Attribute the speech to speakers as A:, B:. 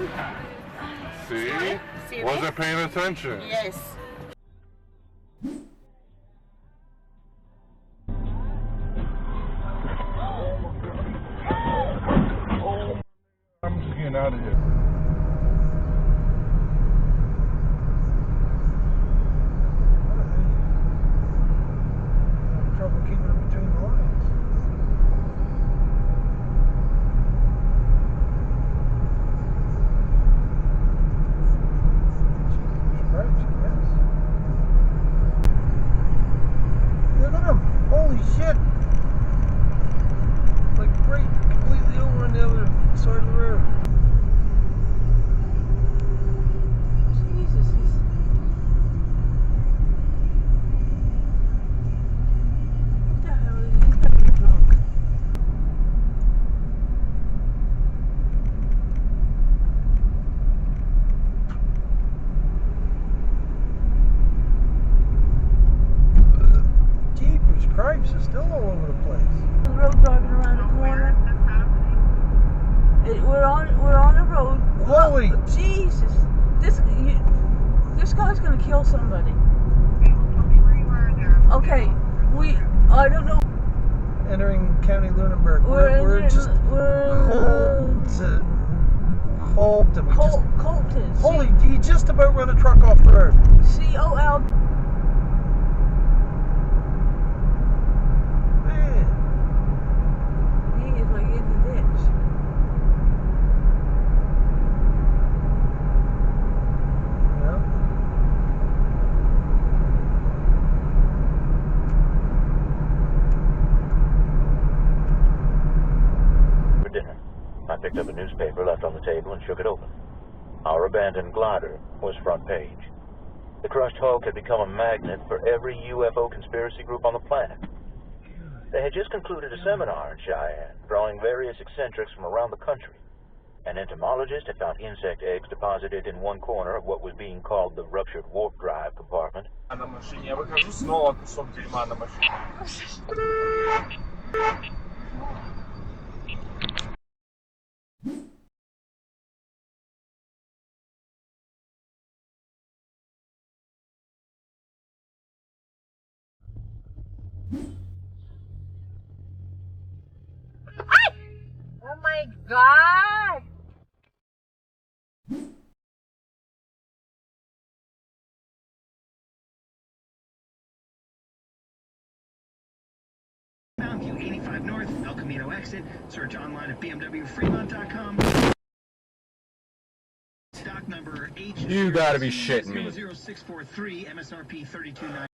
A: him?
B: See? Wasn't paying attention.
A: Yes.
B: I'm just getting out of here.
C: Trouble keeping it between the lines. Look at him! Holy shit! Like right completely over on the other side of the road.
D: Jesus, what the hell is he? He's gotta be drunk.
C: Jeepers, cripes is still all over the place.
D: The road driving around the corner. We're on the road.
C: Holy
D: Jesus! This guy's gonna kill somebody. Okay, I don't know.
C: entering County Lunenburg.
D: We're
C: just halted.
D: Colton.
C: Holy, he just about run a truck off the road.
D: C-O-L.
C: Man.
D: He is like in the ditch.
C: Yeah.
E: For dinner, I picked up a newspaper left on the table and shook it open. Our abandoned glider was front page. The crushed Hulk had become a magnet for every UFO conspiracy group on the planet. They had just concluded a seminar in Cheyenne, drawing various eccentrics from around the country. An entomologist had found insect eggs deposited in one corner of what was being called the ruptured warp drive compartment.
B: На машине. Я выхожу, снова кусок дерьма на машине.
D: Oh my God!
F: Mountain View 85 North, El Camino exit. Search online at bmwfremont.com. Stock number H.
B: You gotta be shitting me.
F: 00643, MSRP 329.